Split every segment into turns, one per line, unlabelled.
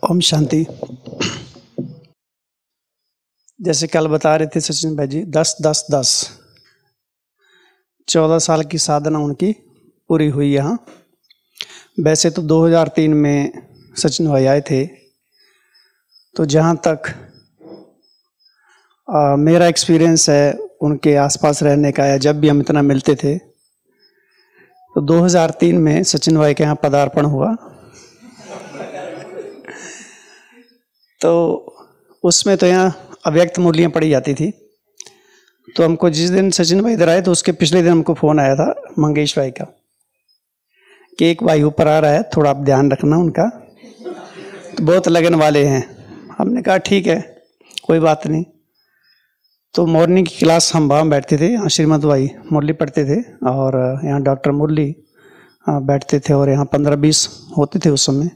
ओम शांति। जैसे कल बता रहे थे सचिन भाई जी, 10-10-10 14 साल की साधना उनकी पूरी हुई यहाँ। वैसे तो 2003 में सचिन भाई आए थे, तो जहाँ तक मेरा एक्सपीरियंस है उनके आसपास रहने का, या जब भी हम इतना मिलते थे, तो 2003 में सचिन भाई के यहाँ पदार्पण हुआ। तो उसमें तो यहाँ अव्यक्त मूल्यें पड़ी जाती थी। तो हमको जिस दिन सचिन भाई इधर आए तो उसके पिछले दिन हमको फ़ोन आया था मंगेश भाई का कि एक भाई ऊपर आ रहा है, थोड़ा आप ध्यान रखना उनका, तो बहुत लगन वाले हैं। हमने कहा ठीक है, कोई बात नहीं। तो मॉर्निंग की क्लास हम वहाँ बैठते थे, यहाँ श्रीमद भाई मुरली पढ़ते थे और यहाँ डॉक्टर मुरली बैठते थे, और यहाँ 15-20 होते थे उस समय।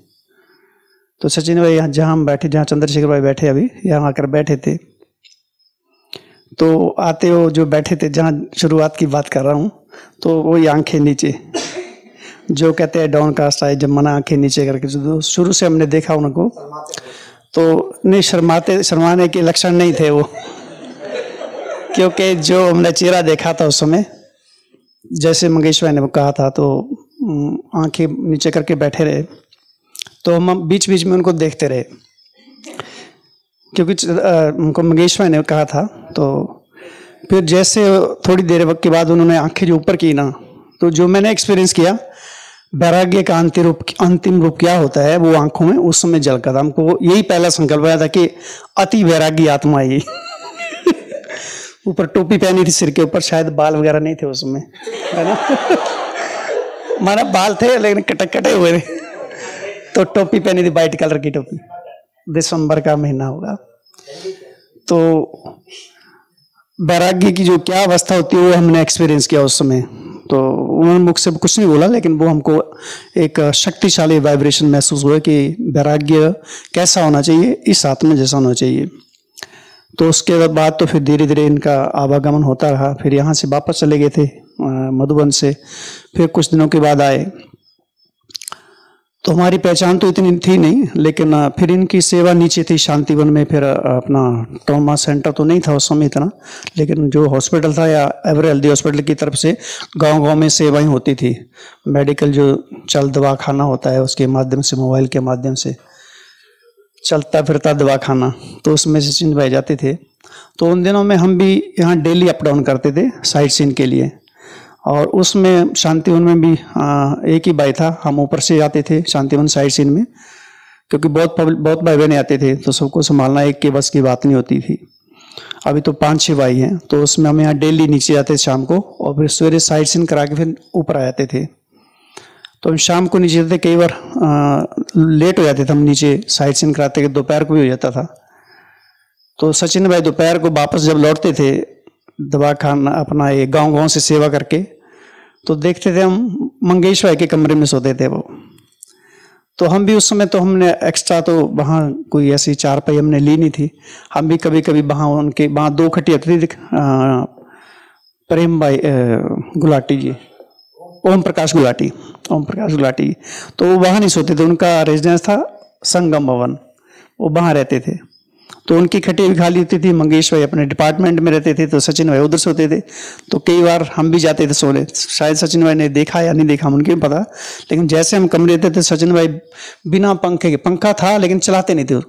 तो सचिन भाई यहाँ जहाँ हम बैठे, जहाँ चंद्रशेखर भाई बैठे अभी, यहाँ आकर बैठे थे। तो आते हो जो बैठे थे, जहाँ शुरुआत की बात कर रहा हूँ, तो वही आंखें नीचे, जो कहते हैं डाउन कास्ट आई, जब मना आंखें नीचे करके, जो शुरू से हमने देखा उनको, तो नहीं शर्माने के लक्षण नहीं थे वो, क्योंकि जो हमने चेहरा देखा था उस समय, जैसे मंगेश भाई ने कहा था, तो आंखें नीचे करके बैठे रहे। तो हम बीच बीच में उनको देखते रहे, क्योंकि उनको मंगेश भाई ने कहा था। तो फिर जैसे थोड़ी देर वक्त के बाद उन्होंने आंखें जो ऊपर की ना, तो जो मैंने एक्सपीरियंस किया, वैराग्य का अंतिम रूप क्या होता है वो आंखों में उस समय झलका था। हमको यही पहला संकल्प आया था कि अति वैरागी आत्मा ये ऊपर टोपी पहनी थी सिर के ऊपर, शायद बाल वगैरह नहीं थे उस समय, है ना माना बाल थे लेकिन कटे हुए थे। तो टोपी पहनी थी, वाइट कलर की टोपी, दिसंबर का महीना होगा। तो वैराग्य की जो क्या अवस्था होती है वो हमने एक्सपीरियंस किया उस समय। तो उन्होंने मुझसे कुछ नहीं बोला, लेकिन वो हमको एक शक्तिशाली वाइब्रेशन महसूस हुआ कि वैराग्य कैसा होना चाहिए, इस आत्मा जैसा होना चाहिए। तो उसके बाद तो फिर धीरे धीरे इनका आवागमन होता रहा। फिर यहाँ से वापस चले गए थे मधुबन से, फिर कुछ दिनों के बाद आए। तो हमारी पहचान तो इतनी थी नहीं, लेकिन फिर इनकी सेवा नीचे थी शांतिवन में। फिर अपना ट्रॉमा सेंटर तो नहीं था उस समय इतना, लेकिन जो हॉस्पिटल था या एवरे हेल्दी हॉस्पिटल की तरफ से गांव-गांव में सेवाएं होती थी। मेडिकल जो चल दवाखाना होता है उसके माध्यम से, मोबाइल के माध्यम से चलता फिरता दवाखाना, तो उसमें सचिन भाई जाते थे। तो उन दिनों में हम भी यहाँ डेली अप डाउन करते थे साइट सीन के लिए, और उसमें शांतिवन में भी एक ही भाई था। हम ऊपर से आते थे शांतिवन साइड सीन में, क्योंकि बहुत भाई बहने आते थे, तो सबको संभालना एक के बस की बात नहीं होती थी। अभी तो 5-6 भाई हैं, तो उसमें हम यहाँ डेली नीचे जाते थे शाम को, और फिर सवेरे साइड सीन करा के फिर ऊपर आ जाते थे। तो हम शाम को नीचे जाते, कई बार लेट हो जाते थे हम नीचे साइड सीन कराते, कि दोपहर को भी हो जाता था। तो सचिन भाई दोपहर को वापस जब लौटते थे दवाखाना अपना, ये गाँव से सेवा करके, तो देखते थे हम मंगेश भाई के कमरे में सोते थे वो। तो हम भी उस समय, तो हमने एक्स्ट्रा तो वहाँ कोई ऐसी चारपाई हमने ली नहीं थी। हम भी कभी कभी वहाँ उनके वहाँ 2 खटिया थी, प्रेम भाई गुलाटी जी, ओम प्रकाश गुलाटी, तो वो वहाँ नहीं सोते थे। उनका रेजिडेंस था संगम भवन, वो वहाँ रहते थे। तो उनकी खटिया भी खाली होती थी। मंगेश भाई अपने डिपार्टमेंट में रहते थे, तो सचिन भाई उधर सोते थे। तो कई बार हम भी जाते थे सोने। शायद सचिन भाई ने देखा या नहीं देखा मुझे नहीं पता, लेकिन जैसे हम कमरे रहते थे, सचिन भाई बिना पंखे के, पंखा था लेकिन चलाते नहीं थे।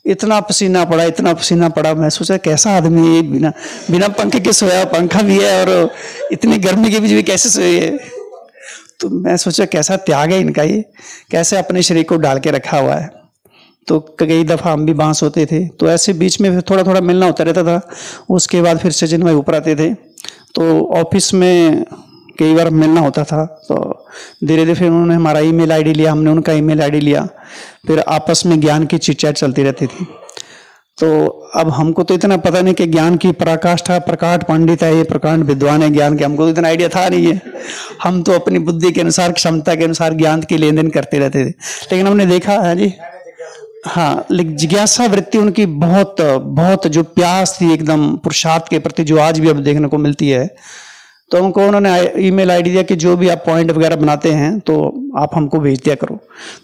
इतना पसीना पड़ा, मैं सोचा कैसा आदमी है, बिना पंखे के सोया, पंखा भी है और इतनी गर्मी के बीच भी कैसे सोए है। तो मैं सोचा कैसा त्याग है इनका, ये कैसे अपने शरीर को डाल के रखा हुआ है। तो कई दफ़ा हम भी वहाँ सोते थे। तो ऐसे बीच में फिर थोड़ा थोड़ा मिलना होता रहता था। उसके बाद फिर सचिन भाई ऊपर आते थे, तो ऑफिस में कई बार मिलना होता था। तो धीरे धीरे फिर उन्होंने हमारा ईमेल आईडी लिया, हमने उनका ईमेल आईडी लिया, फिर आपस में ज्ञान की चिट-चैट चलती रहती थी। तो अब हमको तो इतना पता नहीं कि ज्ञान की पराकाष्ठा, प्रकाट पंडित है, ये प्रकांड विद्वान है ज्ञान के, हमको तो इतना आइडिया था नहीं है। हम तो अपनी बुद्धि के अनुसार, क्षमता के अनुसार ज्ञान की लेन देन करते रहते थे। लेकिन हमने देखा है जी, हाँ, लेकिन जिज्ञासा वृत्ति उनकी बहुत जो प्यास थी एकदम पुरुषार्थ के प्रति, जो आज भी अब देखने को मिलती है। तो हमको उन्होंने ईमेल आईडी दिया कि जो भी आप पॉइंट वगैरह बनाते हैं तो आप हमको भेज दिया करो।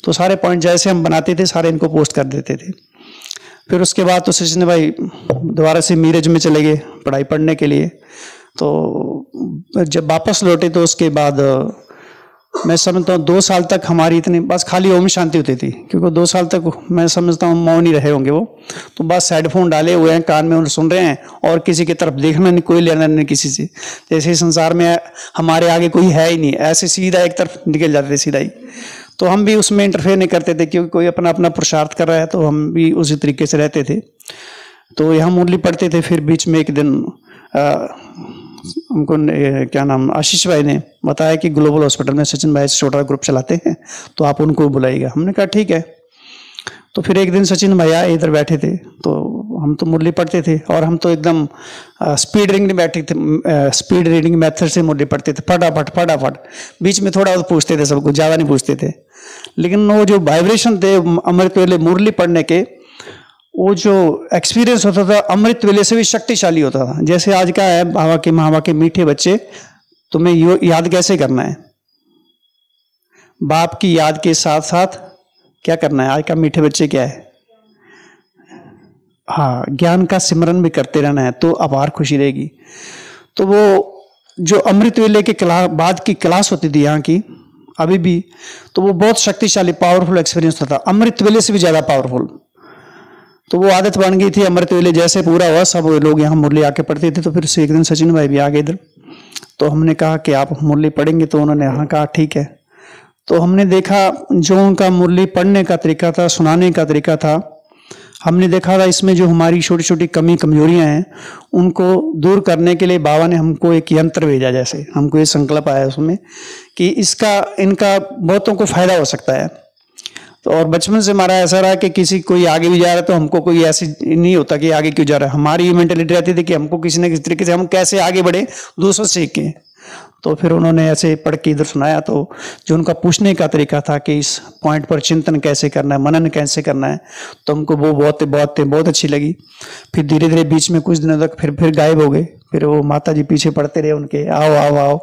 तो सारे पॉइंट जैसे हम बनाते थे सारे इनको पोस्ट कर देते थे। फिर उसके बाद तो सचिन भाई दोबारा से मीरज में चले गए पढ़ाई पढ़ने के लिए। तो जब वापस लौटे तो उसके बाद मैं समझता हूँ 2 साल तक हमारी इतनी बस खाली ओम शांति होती थी, क्योंकि 2 साल तक मैं समझता हूँ मौन ही रहे होंगे वो। तो बस हेडफोन डाले हुए हैं कान में और सुन रहे हैं और किसी की तरफ देखना नहीं, कोई लेना नहीं किसी से, जैसे संसार में हमारे आगे कोई है ही नहीं, ऐसे सीधा एक तरफ निकल जाते थे सीधा ही। तो हम भी उसमें इंटरफेयर नहीं करते थे, क्योंकि कोई अपना अपना पुरुषार्थ कर रहा है तो हम भी उसी तरीके से रहते थे। तो यहाँ मुरली पढ़ते थे। फिर बीच में एक दिन हमको क्या नाम आशीष भाई ने बताया कि ग्लोबल हॉस्पिटल में सचिन भाई छोटा ग्रुप चलाते हैं तो आप उनको बुलाइएगा। हमने कहा ठीक है। तो फिर एक दिन सचिन भैया इधर बैठे थे, तो हम तो मुरली पढ़ते थे और हम तो एकदम स्पीड रीडिंग बैठे थे, स्पीड रीडिंग मेथड से मुरली पढ़ते थे, फटाफट फटाफट। बीच में थोड़ा पूछते थे सबको, ज़्यादा नहीं पूछते थे। लेकिन वो जो वाइब्रेशन थे अमृत वेले मुरली पढ़ने के, वो जो एक्सपीरियंस होता था अमृत वेले से भी शक्तिशाली होता था। जैसे आज का है बाबा के महाबा के मीठे बच्चे, तुम्हें याद कैसे करना है, बाप की याद के साथ साथ क्या करना है। आज का मीठे बच्चे क्या है, हाँ, ज्ञान का सिमरन भी करते रहना है तो अपार खुशी रहेगी। तो वो जो अमृत वेले के बाद की क्लास होती थी यहाँ की अभी भी, तो वो बहुत शक्तिशाली पावरफुल एक्सपीरियंस होता था, अमृत वेले से भी ज्यादा पावरफुल। तो वो आदत बन गई थी। अमृत वेले जैसे पूरा हुआ सब लोग यहाँ मुरली आके पढ़ते थे। तो फिर से एक दिन सचिन भाई भी आ गए इधर, तो हमने कहा कि आप मुरली पढ़ेंगे, तो उन्होंने हाँ कहा ठीक है। तो हमने देखा जो उनका मुरली पढ़ने का तरीका था, सुनाने का तरीका था, हमने देखा था इसमें जो हमारी छोटी छोटी कमी कमजोरियां हैं उनको दूर करने के लिए बाबा ने हमको एक यंत्र भेजा। जैसे हमको ये संकल्प आया उसमें कि इनका बहुतों को फायदा हो सकता है। तो और बचपन से हमारा ऐसा रहा कि किसी कोई आगे भी जा रहा है तो हमको कोई ऐसी नहीं होता कि आगे क्यों जा रहा है, हमारी ये मेंटेलिटी रहती थी कि हमको किसी न किसी तरीके से हम कैसे आगे बढ़े, दूसरों से सीख के। तो फिर उन्होंने ऐसे पढ़ के इधर सुनाया। तो जो उनका पूछने का तरीका था कि इस पॉइंट पर चिंतन कैसे करना है, मनन कैसे करना है, तो हमको वो बहुत अच्छी लगी। फिर धीरे धीरे बीच में कुछ दिनों तक फिर गायब हो गए। फिर वो माता जी पीछे पड़ते रहे उनके, आओ आओ आओ।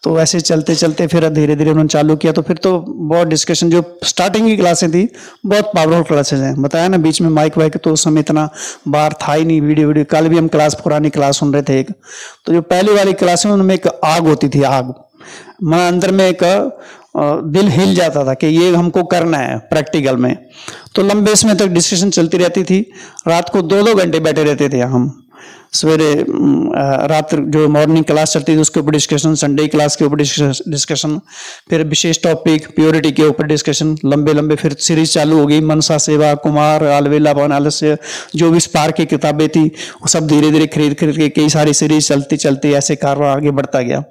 तो ऐसे चलते चलते फिर धीरे धीरे उन्होंने चालू किया। तो फिर तो बहुत डिस्कशन, जो स्टार्टिंग की क्लासें थी बहुत पावरफुल क्लासेज हैं। बताया ना बीच में माइक वाइक तो उस समय इतना बार था ही नहीं, वीडियो। कल भी हम पुरानी क्लास सुन रहे थे एक, तो जो पहली वाली क्लास में उनमें एक आग होती थी, आग मन अंदर में एक दिल हिल जाता था कि ये हमको करना है प्रैक्टिकल में। तो लंबे समय तक डिस्कशन चलती रहती थी। रात को 2-2 घंटे बैठे रहते थे हम। सवेरे रात जो मॉर्निंग क्लास चलती थी उसके ऊपर डिस्कशन, संडे क्लास के ऊपर डिस्कशन, फिर विशेष टॉपिक प्योरिटी के ऊपर डिस्कशन, लंबे लंबे। फिर सीरीज चालू हो गई, मनसा सेवा, कुमार, अलवेला, पवन आलस्य, जो भी स्पार्क की किताबें थी वो सब धीरे धीरे खरीद के कई सारी सीरीज चलती चलती ऐसे कारवा आगे बढ़ता गया।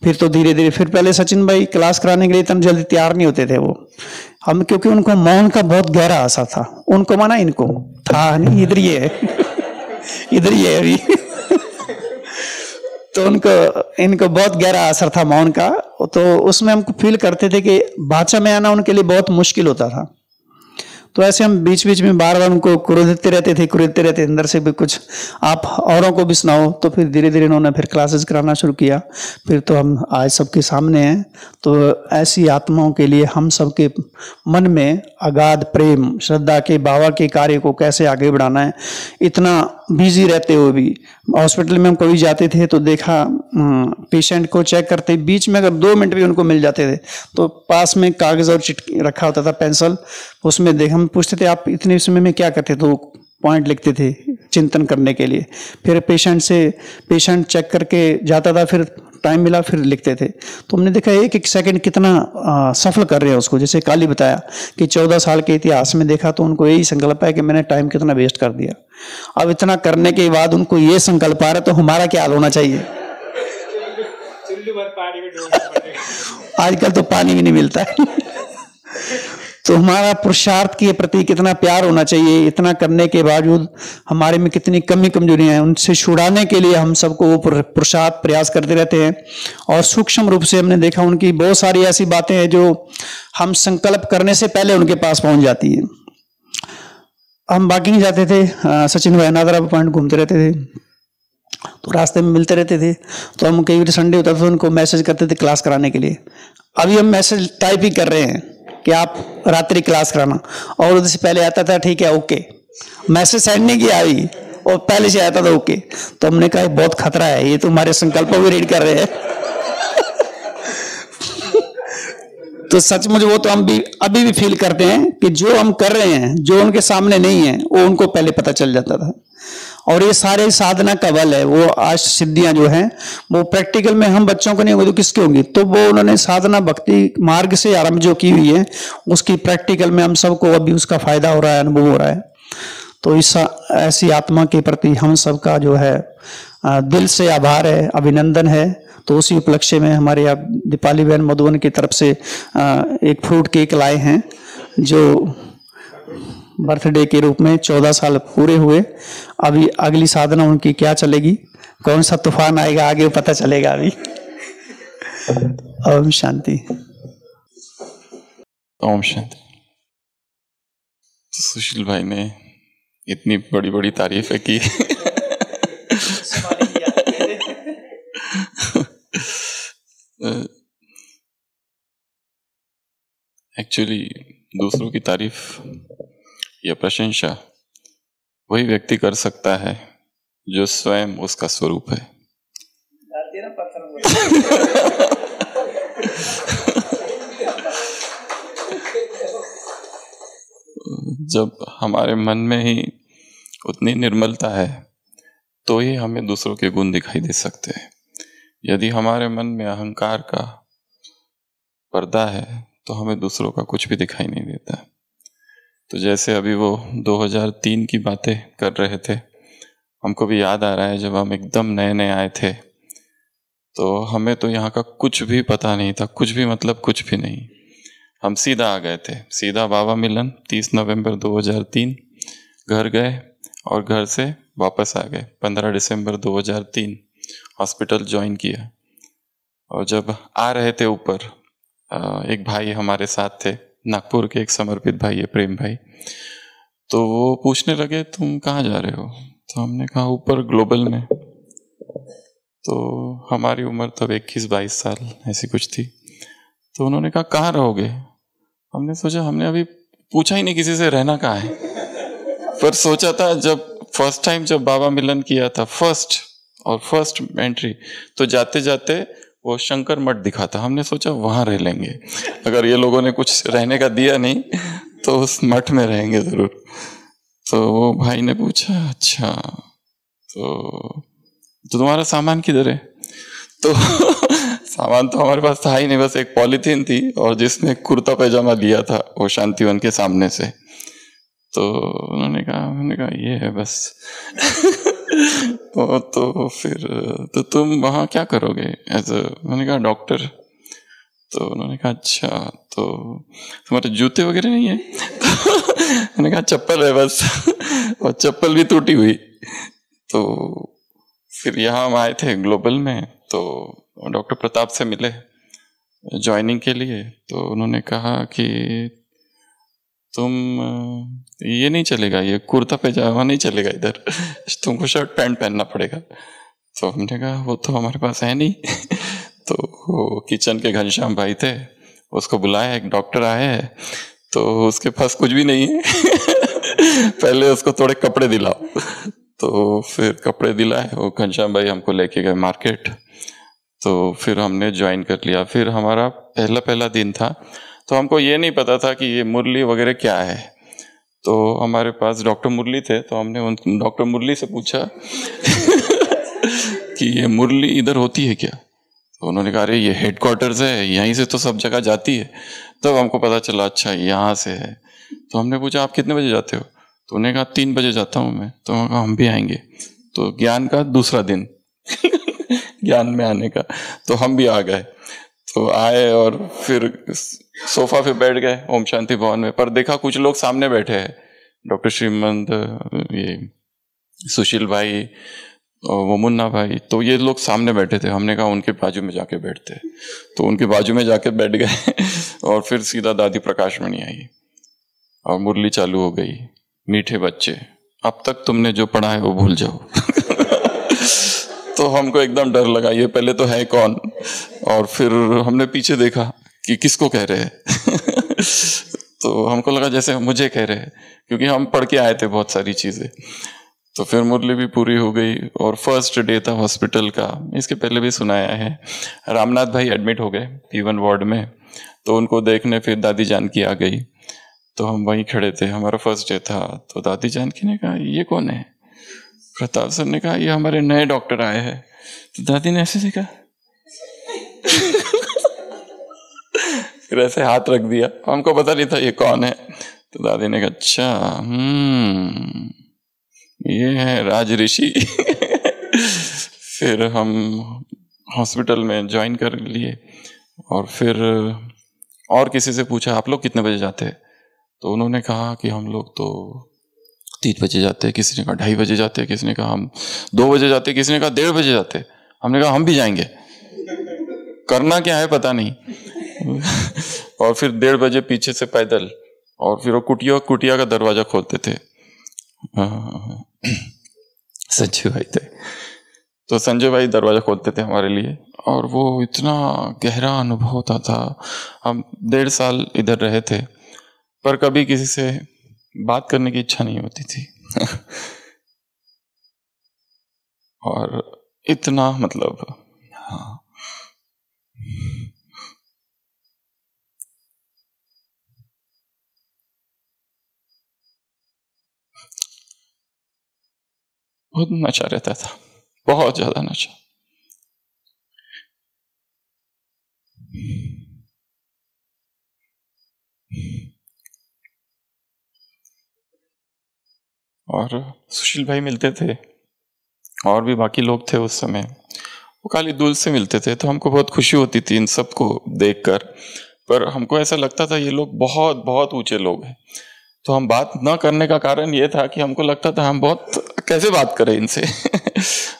फिर तो धीरे धीरे फिर पहले सचिन भाई क्लास कराने के लिए इतना जल्दी तैयार नहीं होते थे वो हम, क्योंकि उनको मौन का बहुत गहरा असर था। उनको माना इनको था नहीं, इधर ही है इधर ही है अभी तो इनको बहुत गहरा असर था मौन का। तो उसमें हमको फील करते थे कि भाषा में आना उनके लिए बहुत मुश्किल होता था। तो ऐसे हम बीच बीच में बार बार उनको कुरेदते रहते अंदर से भी कुछ आप औरों को भी सुनाओ। तो फिर धीरे धीरे इन्होंने फिर क्लासेस कराना शुरू किया। फिर तो हम आज सबके सामने हैं। तो ऐसी आत्माओं के लिए हम सबके मन में अगाध प्रेम श्रद्धा के बाबा के कार्य को कैसे आगे बढ़ाना है। इतना बिजी रहते हुए भी हॉस्पिटल में हम कभी जाते थे तो देखा पेशेंट को चेक करते बीच में अगर 2 मिनट भी उनको मिल जाते थे तो पास में कागज और चिट रखा होता था, पेंसिल, उसमें देख हम पूछते थे आप इतने समय में क्या करते, तो पॉइंट लिखते थे चिंतन करने के लिए। फिर पेशेंट चेक करके जाता था, फिर टाइम मिला फिर लिखते थे। तो हमने देखा एक सेकंड कितना सफल कर रहे हैं उसको। जैसे काली बताया कि 14 साल के इतिहास में देखा तो उनको यही संकल्प है कि मैंने टाइम कितना वेस्ट कर दिया। अब इतना करने के बाद उनको ये संकल्प आ रहा है तो हमारा क्या हाल होना चाहिए। आजकल तो पानी भी नहीं मिलता है तो हमारा पुरुषार्थ के प्रति कितना प्यार होना चाहिए। इतना करने के बावजूद हमारे में कितनी कमी कमजोरियां हैं, उनसे छुड़ाने के लिए हम सबको वो पुरुषार्थ प्रयास करते रहते हैं। और सूक्ष्म रूप से हमने देखा उनकी बहुत सारी ऐसी बातें हैं जो हम संकल्प करने से पहले उनके पास पहुंच जाती है। हम बाकी नहीं जाते थे, सचिन भाई नादरा पॉइंट घूमते रहते थे। तो रास्ते में मिलते रहते थे, तो हम कई बार संडे होता था तो उनको मैसेज करते थे क्लास कराने के लिए। अभी हम मैसेज टाइप ही कर रहे हैं कि आप रात्रि क्लास कराना, और उधर से पहले आता था ठीक है ओके, मैसेज सेंड नहीं किया अभी, और पहले से आता था ओके। तो हमने कहा बहुत खतरा है, ये तो हमारे संकल्पों भी रीड कर रहे हैं। तो सचमुच वो तो हम भी अभी भी फील करते हैं कि जो हम कर रहे हैं, जो उनके सामने नहीं है, वो उनको पहले पता चल जाता था। और ये सारे साधना का बल है, वो आज सिद्धियां जो हैं वो प्रैक्टिकल में हम बच्चों को नहीं होगी तो किसकी होंगी? तो वो उन्होंने साधना भक्ति मार्ग से आरंभ जो की हुई है, उसकी प्रैक्टिकल में हम सबको अभी उसका फायदा हो रहा है, अनुभव हो रहा है। तो इस ऐसी आत्मा के प्रति हम सबका जो है दिल से आभार है, अभिनंदन है। तो उसी उपलक्ष्य में हमारे यहाँ दीपाली बहन मधुबन की तरफ से एक फ्रूट केक लाए हैं, जो बर्थडे के रूप में 14 साल पूरे हुए। अभी अगली साधना उनकी क्या चलेगी, कौन सा तूफान आएगा आगे पता चलेगा अभी। ओम शांति।
ओम शांति। सुशील भाई ने इतनी बड़ी बड़ी तारीफें की। एक्चुअली दूसरों की तारीफ या प्रशंसा वही व्यक्ति कर सकता है जो स्वयं उसका स्वरूप है। जब हमारे मन में ही उतनी निर्मलता है तो ही हमें दूसरों के गुण दिखाई दे सकते हैं। यदि हमारे मन में अहंकार का पर्दा है तो हमें दूसरों का कुछ भी दिखाई नहीं देता। तो जैसे अभी वो 2003 की बातें कर रहे थे, हमको भी याद आ रहा है जब हम एकदम नए नए आए थे तो हमें तो यहाँ का कुछ भी पता नहीं था, कुछ भी मतलब कुछ भी नहीं। हम सीधा आ गए थे, सीधा बाबा मिलन 30 नवंबर 2003 घर गए और घर से वापस आ गए। 15 दिसंबर 2003 हॉस्पिटल ज्वाइन किया। और जब आ रहे थे ऊपर, एक भाई हमारे साथ थे, नागपुर के एक समर्पित भाई है, प्रेम भाई। तो वो पूछने लगे तुम कहाँ जा रहे हो? तो हमने कहा ऊपर ग्लोबल में। तो हमारी उम्र तब 21-22 साल ऐसी कुछ थी। तो उन्होंने कहा कहाँ रहोगे? हमने सोचा, हमने अभी पूछा ही नहीं किसी से रहना कहाँ है, पर सोचा था जब फर्स्ट टाइम जब बाबा मिलन किया था, फर्स्ट एंट्री, तो जाते जाते वो शंकर मठ दिखा था। हमने सोचा वहां रह लेंगे, अगर ये लोगों ने कुछ रहने का दिया नहीं तो उस मठ में रहेंगे जरूर। तो वो भाई ने पूछा अच्छा तो तुम्हारा सामान किधर है? तो सामान तो हमारे पास था ही नहीं, बस एक पॉलीथीन थी और जिसमें कुर्ता पैजामा लिया था वो शांतिवन के सामने से। तो उन्होंने कहा ये है बस। तो फिर तो तुम वहाँ क्या करोगे मैंने कहा डॉक्टर। तो उन्होंने कहा अच्छा तो तुम्हारे जूते वगैरह नहीं है? तो मैंने कहा चप्पल है बस, और चप्पल भी टूटी हुई। तो फिर यहाँ हम आए थे ग्लोबल में, तो डॉक्टर प्रताप से मिले ज्वाइनिंग के लिए। तो उन्होंने कहा कि तुम ये नहीं चलेगा, ये कुर्ता पैजामा नहीं चलेगा, इधर तुमको शर्ट पैंट पहनना पड़ेगा। तो हमने कहा वो तो हमारे पास है नहीं। तो वो किचन के घनश्याम भाई थे, उसको बुलाया, एक डॉक्टर आए हैं, तो उसके पास कुछ भी नहीं है। पहले उसको थोड़े कपड़े दिलाओ। तो फिर कपड़े दिलाए, वो घनश्याम भाई हमको लेके गए मार्केट। तो फिर हमने ज्वाइन कर लिया। फिर हमारा पहला दिन था, तो हमको ये नहीं पता था कि ये मुरली वगैरह क्या है। तो हमारे पास डॉक्टर मुरली थे, तो हमने उन डॉक्टर मुरली से पूछा कि ये मुरली इधर होती है क्या? तो उन्होंने कहा अरे ये हेडक्वार्टर्स है, यहीं से तो सब जगह जाती है। तब हमको पता चला अच्छा यहाँ से है। तो हमने पूछा आप कितने बजे जाते हो? तो उन्होंने कहा 3 बजे जाता हूँ मैं। तो उन्होंने कहा हम भी आएंगे। तो ज्ञान का दूसरा दिन ज्ञान में आने का, तो हम भी आ गए। तो आए और फिर सोफा पे बैठ गए ओम शांति भवन में, पर देखा कुछ लोग सामने बैठे हैं, डॉक्टर श्रीमंत, ये सुशील भाई और वो मुन्ना भाई, तो ये लोग सामने बैठे थे। हमने कहा उनके बाजू में जाके बैठते, तो उनके बाजू में जाके बैठ गए। और फिर सीधा दादी प्रकाशमणि आई और मुरली चालू हो गई। मीठे बच्चे, अब तक तुमने जो पढ़ा है वो भूल जाओ। तो हमको एकदम डर लगा, ये पहले तो है कौन, और फिर हमने पीछे देखा कि किसको कह रहे हैं। तो हमको लगा जैसे मुझे कह रहे हैं, क्योंकि हम पढ़ के आए थे बहुत सारी चीजें। तो फिर मुरली भी पूरी हो गई और फर्स्ट डे था हॉस्पिटल का। इसके पहले भी सुनाया है, रामनाथ भाई एडमिट हो गए P1 वार्ड में, तो उनको देखने फिर दादी जानकी आ गई। तो हम वहीं खड़े थे, हमारा फर्स्ट डे था। तो दादी जानकी ने कहा ये कौन है? प्रताप सर ने कहा ये हमारे नए डॉक्टर आए हैं। तो दादी ने ऐसे देखा, फिर ऐसे हाथ रख दिया, हमको पता नहीं था ये कौन है। तो दादी ने कहा अच्छा, ये है राज ऋषि। फिर हम हॉस्पिटल में ज्वाइन कर लिए और फिर और किसी से पूछा आप लोग कितने बजे जाते हैं? तो उन्होंने कहा कि हम लोग तो 3 बजे जाते हैं, किसी ने कहा 2:30 बजे जाते हैं, किसी ने कहा हम 2 बजे जाते हैं, किसी ने कहा 1:30 बजे जाते हैं। हमने कहा हम भी जाएंगे, करना क्या है पता नहीं। और फिर 1:30 बजे पीछे से पैदल, और फिर वो कुटिया का दरवाजा खोलते थे। संजय भाई थे, तो संजय भाई दरवाजा खोलते थे हमारे लिए, और वो इतना गहरा अनुभव होता था। हम 1.5 साल इधर रहे थे, पर कभी किसी से बात करने की इच्छा नहीं होती थी। और इतना मतलब, हाँ, बहुत नशा रहता था, बहुत ज्यादा नशा। और सुशील भाई मिलते थे, और भी बाकी लोग थे उस समय, वो खाली दूर से मिलते थे, तो हमको बहुत खुशी होती थी इन सबको देखकर। पर हमको ऐसा लगता था ये लोग बहुत बहुत ऊंचे लोग हैं। तो हम बात ना करने का कारण ये था कि हमको लगता था हम बहुत कैसे बात करें इनसे।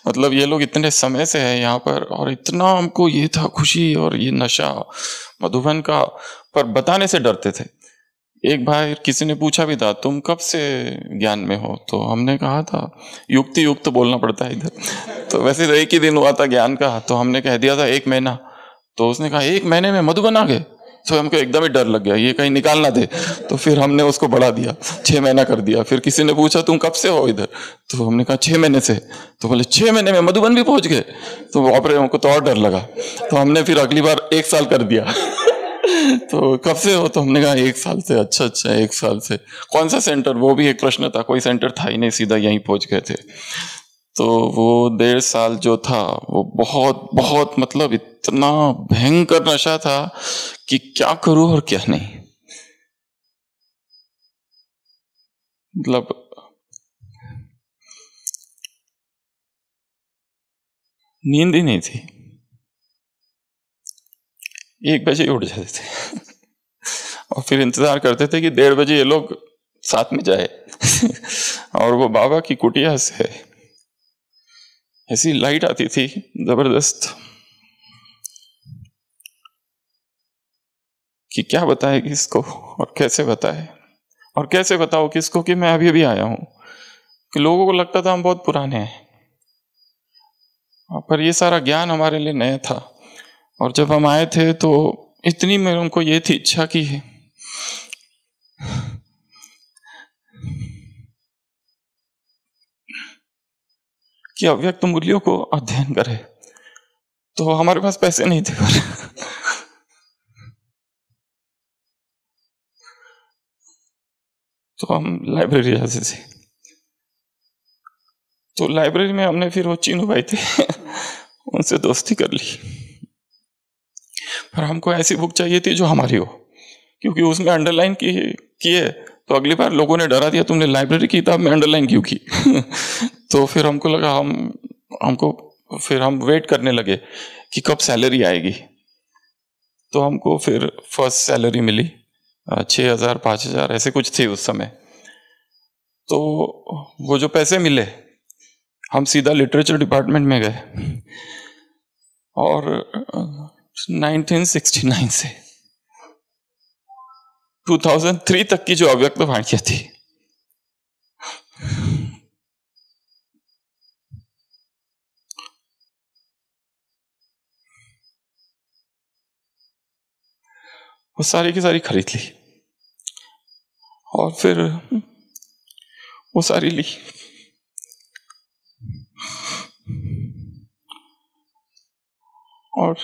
मतलब ये लोग इतने समय से है यहाँ पर, और इतना हमको ये था खुशी और ये नशा मधुबन का, पर बताने से डरते थे। एक बार किसी ने पूछा भी था तुम कब से ज्ञान में हो? तो हमने कहा था युक्ति युक्त बोलना पड़ता है इधर। तो वैसे तो एक ही दिन हुआ था ज्ञान का, तो हमने कह दिया था 1 महीना। तो उसने कहा 1 महीने में मधुबन आ गए? तो हमको एकदम ही डर लग गया, ये कहीं निकाल ना दे। तो फिर हमने उसको बढ़ा दिया, 6 महीना कर दिया। फिर किसी ने पूछा तुम कब से हो इधर? तो हमने कहा 6 महीने से। तो बोले 6 महीने में मधुबन भी पहुंच गए? तो वापरे हमको तो और डर लगा। तो हमने फिर अगली बार 1 साल कर दिया। तो कब से हो? तो हमने कहा 1 साल से। अच्छा अच्छा, 1 साल से। कौन सा सेंटर? वो भी एक प्रश्न था, कोई सेंटर था ही नहीं, सीधा यहीं पहुंच गए थे। तो वो 1.5 साल जो था वो बहुत बहुत मतलब इतना भयंकर नशा था कि क्या करूं और क्या नहीं। मतलब नींद ही नहीं थी, 1 बजे ही उठ जाते थे। और फिर इंतजार करते थे कि 1:30 बजे ये लोग साथ में जाए। और वो बाबा की कुटिया से ऐसी लाइट आती थी जबरदस्त कि क्या बताए किसको और कैसे बताए, और कैसे बताओ किसको कि मैं अभी अभी आया हूं। कि लोगों को लगता था हम बहुत पुराने हैं, पर ये सारा ज्ञान हमारे लिए नया था। और जब हम आए थे तो इतनी मेरे उनको ये थी इच्छा कि अव्यक्त मूल्यों को अध्ययन करें। तो हमारे पास पैसे नहीं थे, तो हम लाइब्रेरी जाते थे। तो लाइब्रेरी में हमने फिर वो चीनू भाई थे, उनसे दोस्ती कर ली। पर हमको ऐसी बुक चाहिए थी जो हमारी हो, क्योंकि उसमें अंडरलाइन किए तो अगली बार लोगों ने डरा दिया तुमने लाइब्रेरी की किताब में अंडरलाइन क्यों की। तो फिर हमको लगा फिर हम वेट करने लगे कि कब सैलरी आएगी। तो हमको फिर फर्स्ट सैलरी मिली 6,000 5,000 ऐसे कुछ थी उस समय। तो वो जो पैसे मिले हम सीधा लिटरेचर डिपार्टमेंट में गए, और 1969 से 2003 तक की जो अव्यक्त वाणियां थी वो सारी की सारी खरीद ली और फिर वो सारी ली और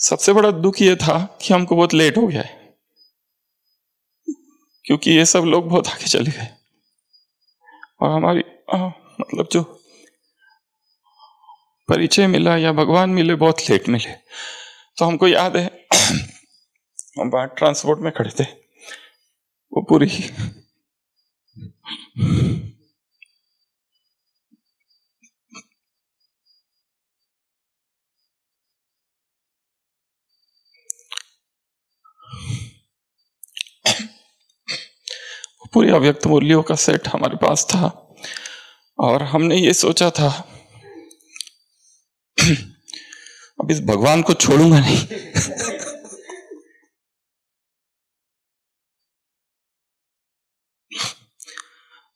सबसे बड़ा दुख ये था कि हमको बहुत लेट हो गया है, क्योंकि ये सब लोग बहुत आगे चले गए और हमारी मतलब जो परिचय मिला या भगवान मिले बहुत लेट मिले। तो हमको याद है हम बाहर ट्रांसपोर्ट में खड़े थे, वो पूरी पूरी अव्यक्त मूल्यों का सेट हमारे पास था और हमने ये सोचा था अब इस भगवान को छोड़ूंगा नहीं।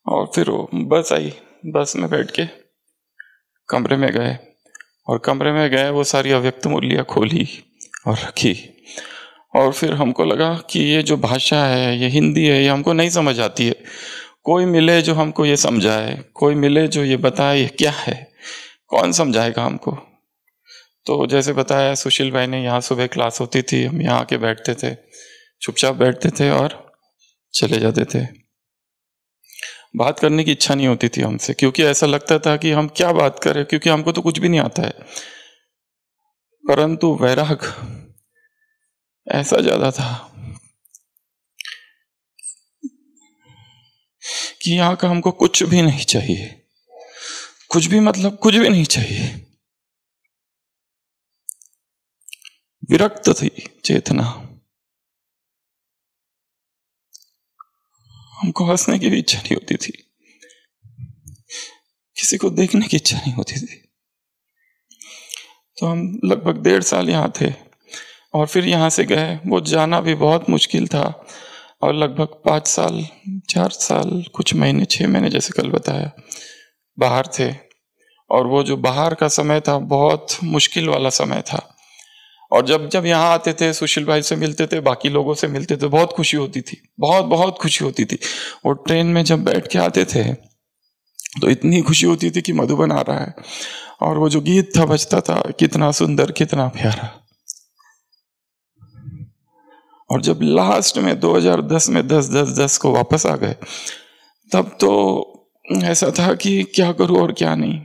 और फिर वो बस आई, बस में बैठ के कमरे में गए और कमरे में गए वो सारी अव्यक्त मूल्य खोली और रखी और फिर हमको लगा कि ये जो भाषा है, ये हिंदी है, ये हमको नहीं समझ आती है। कोई मिले जो हमको ये समझाए, कोई मिले जो ये बताए ये क्या है, कौन समझाएगा हमको। तो जैसे बताया सुशील भाई ने, यहाँ सुबह क्लास होती थी, हम यहाँ आके बैठते थे, चुपचाप बैठते थे और चले जाते थे। बात करने की इच्छा नहीं होती थी हमसे, क्योंकि ऐसा लगता था कि हम क्या बात करें, क्योंकि हमको तो कुछ भी नहीं आता है। परंतु वैराग ऐसा ज्यादा था कि यहाँ का हमको कुछ भी नहीं चाहिए, कुछ भी मतलब कुछ भी नहीं चाहिए। विरक्त थी चेतना, हमको हंसने की भी इच्छा नहीं होती थी, किसी को देखने की इच्छा नहीं होती थी। तो हम लगभग 1.5 साल यहाँ थे और फिर यहाँ से गए। वो जाना भी बहुत मुश्किल था और लगभग 5 साल 4 साल कुछ महीने 6 महीने जैसे कल बताया बाहर थे। और वो जो बाहर का समय था बहुत मुश्किल वाला समय था। और जब जब यहाँ आते थे, सुशील भाई से मिलते थे, बाकी लोगों से मिलते थे, बहुत खुशी होती थी, बहुत बहुत खुशी होती थी। और ट्रेन में जब बैठ के आते थे तो इतनी खुशी होती थी कि मधुबन आ रहा है। और वो जो गीत था बजता था, कितना सुंदर कितना प्यारा। और जब लास्ट में 2010 में 10-10-10 को वापस आ गए, तब तो ऐसा था कि क्या करूं और क्या नहीं।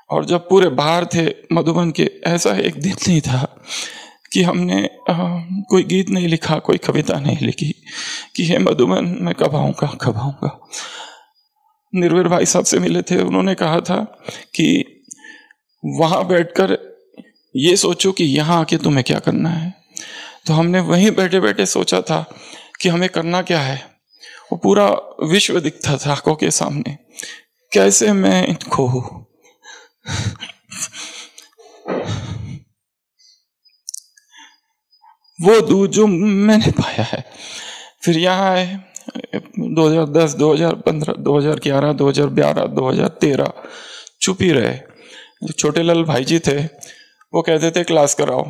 और जब पूरे बाहर थे मधुबन के, ऐसा एक दिन नहीं था कि हमने कोई गीत नहीं लिखा, कोई कविता नहीं लिखी कि हे मधुबन मैं कब आऊँगा कब आऊँगा। निर्वीर भाई साहब से मिले थे, उन्होंने कहा था कि वहाँ बैठकर ये सोचो कि यहाँ आके तुम्हें क्या करना है। तो हमने वहीं बैठे बैठे सोचा था कि हमें करना क्या है। वो पूरा विश्व दिखता था आंखों के सामने, कैसे मैं इनको वो दूध जो मैंने पाया है। फिर यहाँ आए 2010, 2015, 2011, 2012, 2013 चुप ही रहे। छोटे लाल भाई जी थे, वो कहते थे क्लास कराओ।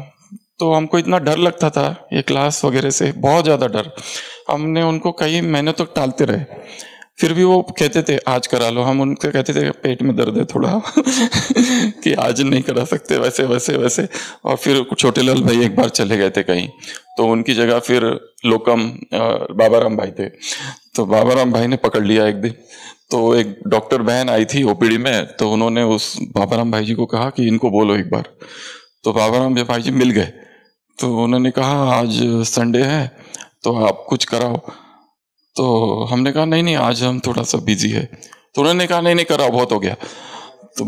तो हमको इतना डर लगता था ये क्लास वगैरह से, बहुत ज़्यादा डर। हमने उनको कई महीने तक टालते रहे, फिर भी वो कहते थे आज करा लो। हम उनको कहते थे पेट में दर्द है थोड़ा कि आज नहीं करा सकते, वैसे वैसे वैसे। और फिर छोटे लाल भाई एक बार चले गए थे कहीं, तो उनकी जगह फिर लोकम बाबाराम भाई थे। तो बाबाराम भाई ने पकड़ लिया एक दिन। तो एक डॉक्टर बहन आई थी ओपीडी में, तो उन्होंने उस बाबाराम भाई जी को कहा कि इनको बोलो एक बार। तो बाबाराम भाई जी मिल गए, तो उन्होंने कहा आज संडे है तो आप कुछ कराओ। तो हमने कहा नहीं नहीं आज हम थोड़ा सा बिजी है। तो उन्होंने कहा नहीं नहीं कराओ, बहुत हो गया। तो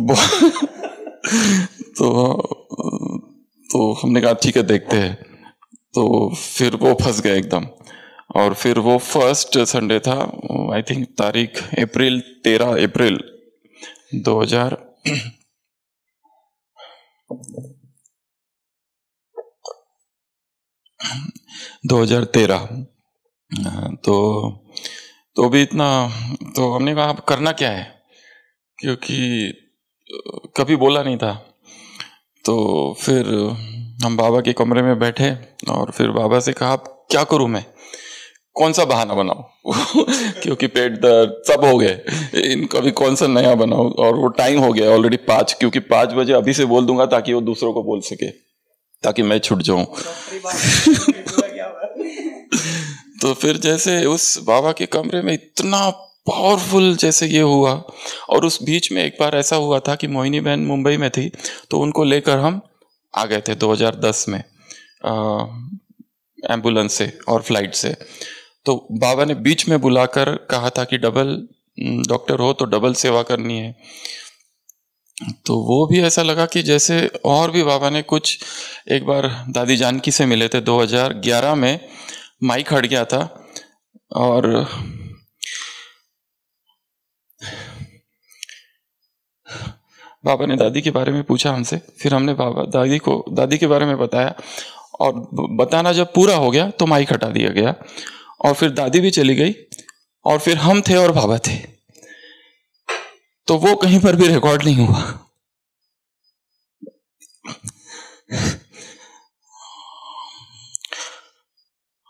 तो हमने कहा ठीक है देखते हैं। तो फिर वो फंस गए एकदम। और फिर वो फर्स्ट संडे था, आई थिंक तारीख 13 अप्रैल 2013। तो तो भी इतना, तो हमने कहा अब करना क्या है, क्योंकि कभी बोला नहीं था। तो फिर हम बाबा के कमरे में बैठे और फिर बाबा से कहा अब क्या करूं मैं, कौन सा बहाना बनाऊं क्योंकि पेट दर्द सब हो गए, इनका भी कौन सा नया बनाऊं, और वो टाइम हो गया ऑलरेडी 5, क्योंकि 5 बजे अभी से बोल दूंगा ताकि वो दूसरों को बोल सके, ताकि मैं छूट जाऊं। तो फिर जैसे उस बाबा के कमरे में इतना पावरफुल जैसे ये हुआ, और उस बीच में एक बार ऐसा हुआ था कि मोहिनी बहन मुंबई में थी, तो उनको लेकर हम आ गए थे 2010 में एम्बुलेंस से और फ्लाइट से। तो बाबा ने बीच में बुलाकर कहा था कि डबल डॉक्टर हो तो डबल सेवा करनी है। तो वो भी ऐसा लगा कि जैसे, और भी बाबा ने कुछ, एक बार दादी जानकी से मिले थे 2011 में, माइक हट गया था और बाबा ने दादी के बारे में पूछा हमसे, फिर हमने दादी के बारे में बताया, और बताना जब पूरा हो गया तो माइक हटा दिया गया, और फिर दादी भी चली गई, और फिर हम थे और बाबा थे, तो वो कहीं पर भी रिकॉर्ड नहीं हुआ।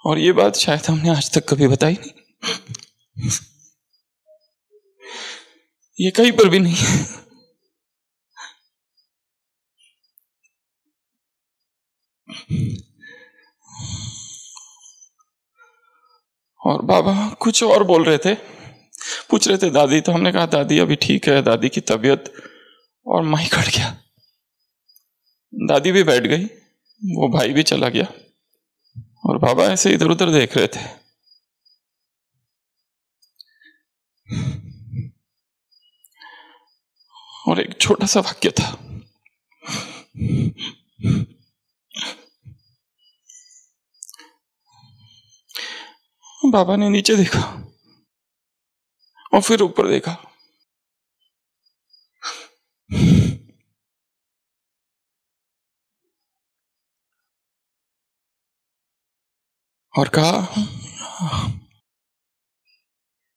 और ये बात शायद हमने आज तक कभी बताई नहीं, ये कहीं पर भी नहीं है। और बाबा कुछ और बोल रहे थे, पूछ रहे थे दादी, तो हमने कहा दादी अभी ठीक है, दादी की तबीयत, और माइक हट गया, दादी भी बैठ गई, वो भाई भी चला गया, और बाबा ऐसे इधर उधर देख रहे थे। और एक छोटा सा वाक्य था, बाबा ने नीचे देखा और फिर ऊपर देखा, और कहा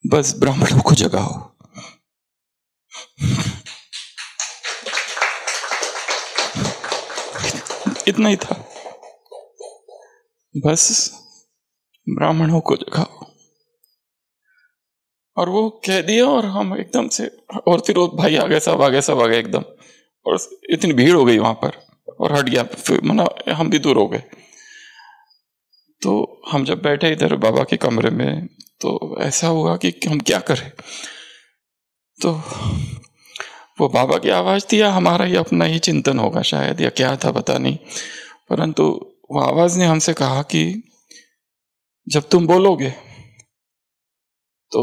बस ब्राह्मणों को जगाओ। इतना ही था, बस ब्राह्मणों को जगाओ, और वो कह दिया, और हम एकदम से, और फिर वो भाई आ गए, सब आ गए एकदम, और इतनी भीड़ हो गई वहां पर, और हट गया, फिर मना हम भी दूर हो गए। तो हम जब बैठे इधर बाबा के कमरे में, तो ऐसा हुआ कि हम क्या करें। तो वो बाबा की आवाज थी, या हमारा ही अपना ही चिंतन होगा शायद, या क्या था पता नहीं, परंतु वो आवाज ने हमसे कहा कि जब तुम बोलोगे तो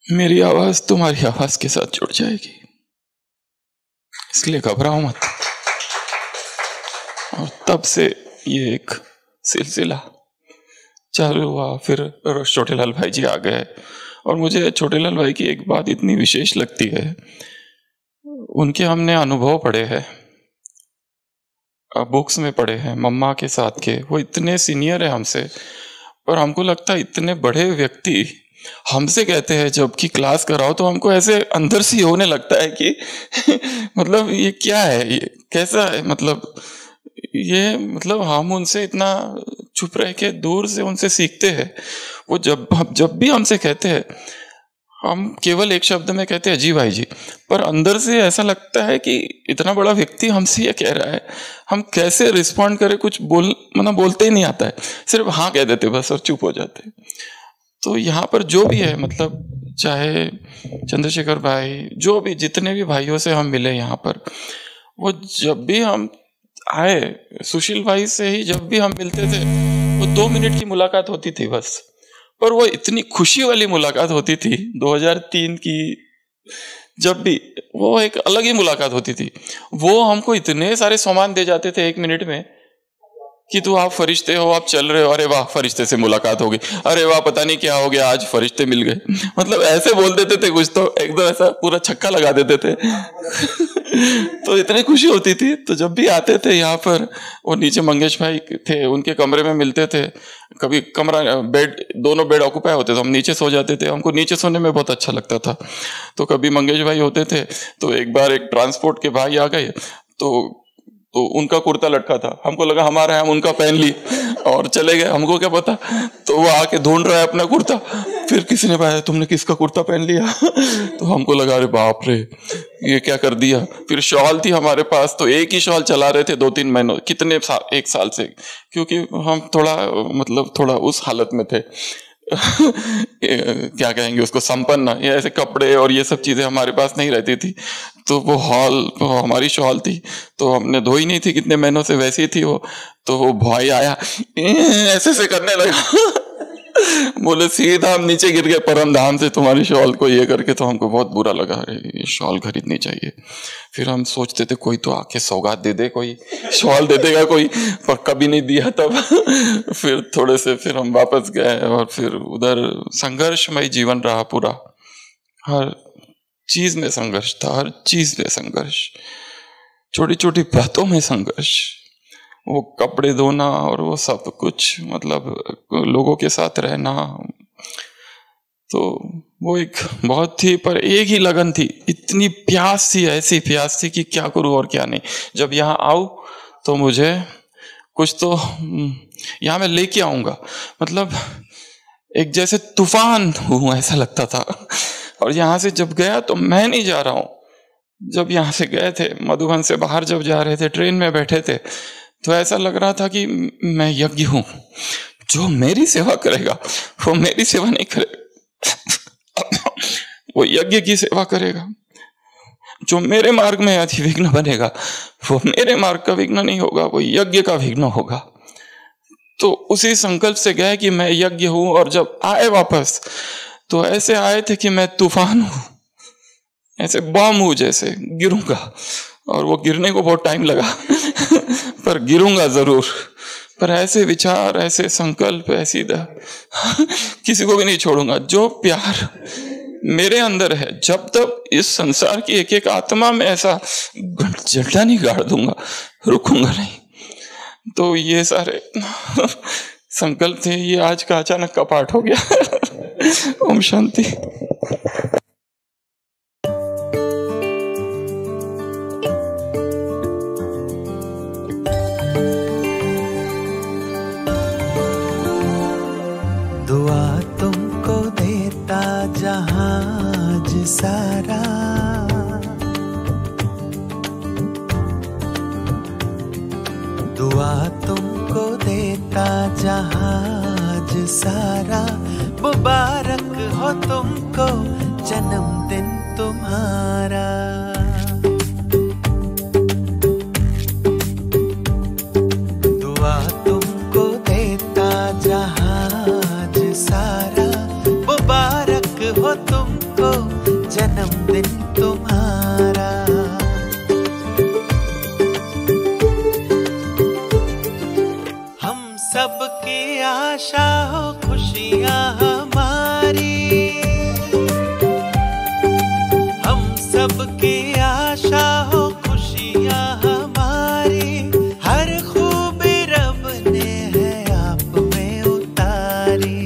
मेरी आवाज तुम्हारी आवाज के साथ जुड़ जाएगी, इसलिए घबराओ मत। और तब से ये एक सिलसिला चालू हुआ। फिर छोटेलाल भाई जी आ गए, और मुझे छोटेलाल भाई की एक बात इतनी विशेष लगती है, उनके हमने अनुभव पढ़े हैं, बुक्स में पढ़े हैं, मम्मा के साथ के, वो इतने सीनियर है हमसे, पर हमको लगता है इतने बड़े व्यक्ति हमसे कहते हैं, जबकि क्लास कराओ तो हमको ऐसे अंदर से होने लगता है कि मतलब ये क्या है, ये कैसा है, मतलब ये, मतलब हम उनसे इतना चुप रह के दूर से उनसे सीखते हैं। वो जब भी हमसे कहते हैं, हम केवल एक शब्द में कहते हैं जी भाई जी, पर अंदर से ऐसा लगता है कि इतना बड़ा व्यक्ति हमसे ये कह रहा है, हम कैसे रिस्पॉन्ड करें, कुछ बोलते ही नहीं आता है, सिर्फ हाँ कह देते बस और चुप हो जाते। तो यहाँ पर जो भी है, मतलब चाहे चंद्रशेखर भाई, जो भी जितने भी भाइयों से हम मिले यहाँ पर, वो जब भी हम आए, सुशील भाई से ही जब भी हम मिलते थे, वो 2 मिनट की मुलाकात होती थी बस, पर वो इतनी खुशी वाली मुलाकात होती थी 2003 की, जब भी वो एक अलग ही मुलाकात होती थी। वो हमको इतने सारे सामान दे जाते थे 1 मिनट में कि तू आप फरिश्ते हो, आप चल रहे हो, अरे वाह फरिश्ते से मुलाकात हो गई, अरे वाह पता नहीं क्या हो गया आज फरिश्ते मिल गए। मतलब ऐसे बोल देते थे कुछ, तो एकदम ऐसा पूरा छक्का लगा देते थे। तो इतनी खुशी होती थी। तो जब भी आते थे यहाँ पर, और नीचे मंगेश भाई थे, उनके कमरे में मिलते थे। कभी कमरा बेड, दोनों बेड ऑक्यूपाई होते थे, हम नीचे सो जाते थे, हमको नीचे सोने में बहुत अच्छा लगता था। तो कभी मंगेश भाई होते थे, तो एक बार एक ट्रांसपोर्ट के भाई आ गए, तो उनका कुर्ता लटका था, हमको लगा हमारा है, हम उनका पहन लिए और चले गए, हमको क्या पता। तो वो आके ढूंढ रहा है अपना कुर्ता, फिर किसी ने बताया तुमने किसका कुर्ता पहन लिया। तो हमको लगा अरे बाप रे ये क्या कर दिया। फिर शॉल थी हमारे पास, तो एक ही शॉल चला रहे थे 2-3 महीनों, कितने साल, 1 साल से, क्योंकि हम थोड़ा मतलब थोड़ा उस हालत में थे। क्या कहेंगे उसको, संपन्न, ये ऐसे कपड़े और ये सब चीजें हमारे पास नहीं रहती थी। तो वो हमारी शॉल थी, तो हमने धोई नहीं थी कितने महीनों से, वैसी थी वो। तो वो भाई आया ऐसे करने लगा। बोले सीधा हम नीचे गिर गए परम धाम से तुम्हारी शॉल को ये करके। तो हमको बहुत बुरा लगा, अरे ये शॉल खरीदनी चाहिए। फिर हम सोचते थे कोई तो आके सौगात दे दे, कोई शॉल दे देगा कोई, पर कभी नहीं दिया तब। फिर थोड़े से फिर हम वापस गए, और फिर उधर संघर्षमय जीवन रहा पूरा। हर चीज में संघर्ष था, हर चीज में संघर्ष, छोटी छोटी बातों में संघर्ष, वो कपड़े धोना और वो सब कुछ, मतलब लोगों के साथ रहना। तो वो एक बहुत ही, पर एक ही लगन थी, इतनी प्यास थी, ऐसी प्यास थी कि क्या करूं और क्या नहीं। जब यहाँ आऊं तो मुझे कुछ तो यहाँ मैं लेके आऊंगा, मतलब एक जैसे तूफान हूं ऐसा लगता था। और यहाँ से जब गया तो मैं नहीं जा रहा हूं। जब यहाँ से गए थे, मधुबन से बाहर जब जा रहे थे, ट्रेन में बैठे थे, तो ऐसा लग रहा था कि मैं यज्ञ हूं, जो मेरी सेवा करेगा वो मेरी सेवा नहीं करेगा, वो यज्ञ की सेवा करेगा। जो मेरे मार्ग में अति विघ्न बनेगा वो मेरे मार्ग का विघ्न नहीं होगा, वो यज्ञ का विघ्न होगा। तो उसी संकल्प से गए कि मैं यज्ञ हूं। और जब आए वापस तो ऐसे आए थे कि मैं तूफान हूं, ऐसे बम हूं, जैसे गिरूंगा। और वो गिरने को बहुत टाइम लगा पर गिरूंगा जरूर। पर ऐसे विचार, ऐसे संकल्प, ऐसी किसी को भी नहीं छोड़ूंगा। जो प्यार मेरे अंदर है, जब तक इस संसार की एक एक आत्मा में ऐसा जटा नहीं गाड़ दूंगा, रुकूंगा नहीं। तो ये सारे संकल्प थे, ये आज का अचानक का पाठ हो गया। ओम शांति।
दुआ तुमको देता जहाज सारा, दुआ तुमको देता जहाज सारा। मुबारक हो तुमको जन्मदिन तुम्हारा। दुआ तुमको देता जहाज सारा, मुबारक हो तुमको जन्मदिन तुम्हारा। हम सबकी आशा हो खुशियाँ हमारी, हम सबकी आशा हो खुशियाँ हमारी। हर खूबी रब ने है आप में उतारी।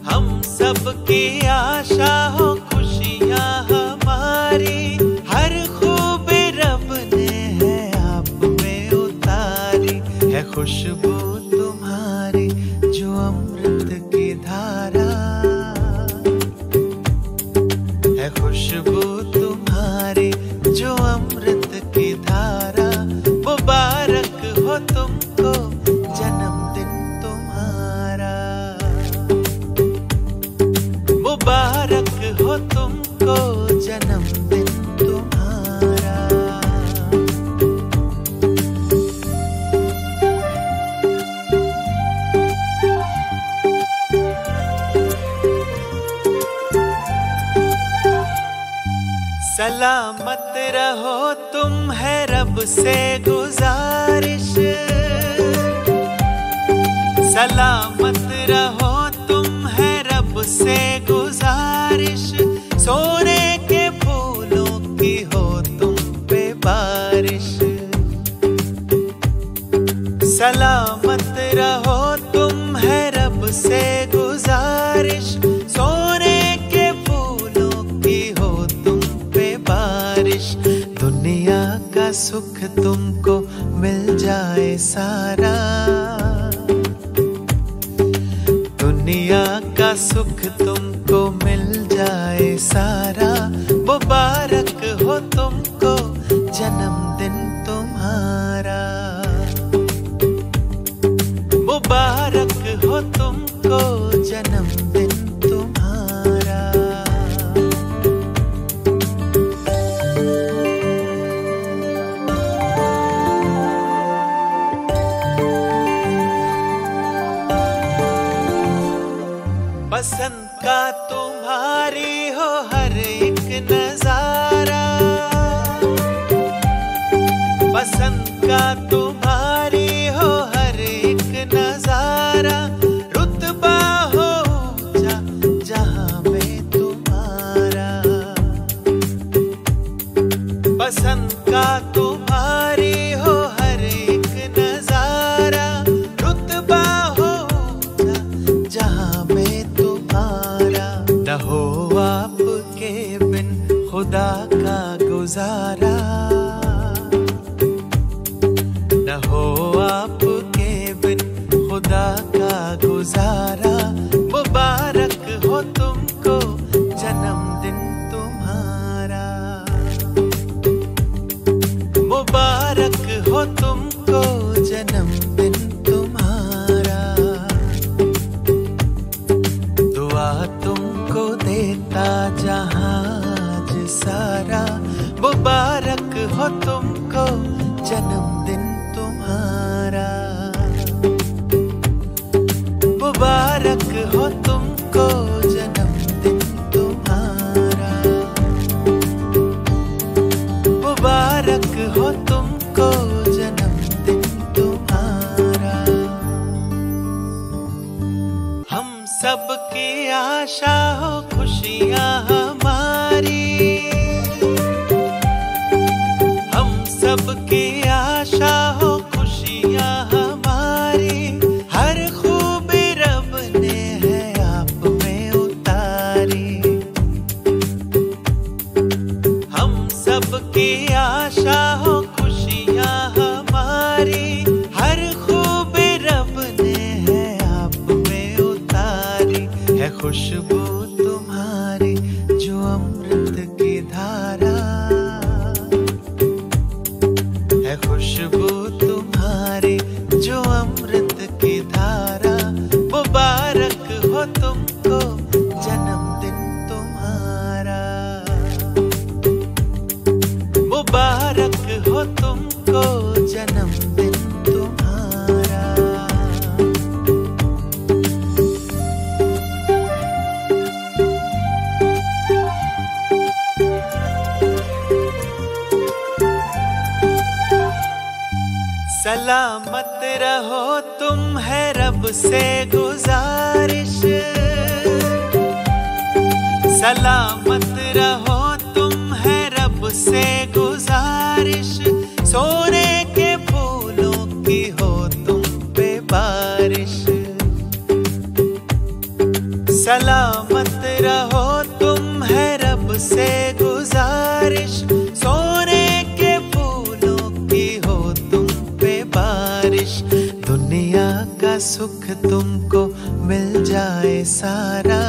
हम सबकी आशा हो खुशियाँ हमारी। हर खूबी रब ने है आप में उतारी। है खुशबू तुम्हारी जो अमृत की धारा, है खुशबू तुम्हारी जो अमृत की धारा। मुबारक हो तुमको जन्मदिन तुम्हारा। मुबारक हो तुमको जन्मदिन तुम्हारा। सलामत रहो तुम है रब से गुजारिश, सलामत रहो तुम है रब से गुजारिश, सोने के फूलों की हो तुम पे बारिश। सलामत रहो तुम है रब से गुजारिश, सोने के फूलों की हो तुम पे बारिश। दुनिया का सुख तुमको मिल जाए सारा, दुनिया का सुख तुमको मिल जाए सारा। मुबारक हो तुमको जन्मदिन तुम्हारा, मुबारक हो तुमको जन्मदिन तुम्हारा। बसंत का तुम्हारी हो हर एक नजारा, बसंत का तुम्हारी हो हर एक नजारा। रुतबा हो ऊंचा जहां में तुम्हारा, बसंत का तुम्हारी हो हर एक नजारा। रुतबा हो ऊंचा जहां में तुम्हारा। न हो आपके बिन खुदा का गुजारा, न हो आपके बिन खुदा का गुजारा। मुबारक हो तुमको जन्मदिन तुम्हारा, मुबारक हो तुमको जन्मदिन तुम्हारा। दुआ तुमको देता जहाज सारा, मुबारक हो तुमको जन्मदिन तुम्हारा, मुबारक हो तुमको जन्मदिन तुम्हारा, मुबारक हो तुमको जन्मदिन तुम्हारा। हम सब की आशा हो खुशियाँ हमारी, हम सब की आशा हो खुशियाँ हमारी। हर खूबी रब ने है आप में उतारी, हम सब की आशा हो खुशियाँ हमारी। हर खूबी रब ने है आप में उतारी। है खुशबू तुम्हारी जो अमृत की धारा, है खुशबू तुम्हारी जो अमृत की धारा। मुबारक हो तुमको जन्मदिन तुम्हारा, मुबारक हो तुमको जन्मदिन तुम्हारा। सलामत रहो तुम है रब से गुजारिश, सलामत रहो तुम है रब से गुजारिश। सोने के फूलों की हो तुम पे बारिश, सलामत रहो तुम है रब से गुजारिश। सोने के फूलों की हो तुम पे बारिश। दुनिया का सुख तुमको मिल जाए सारा,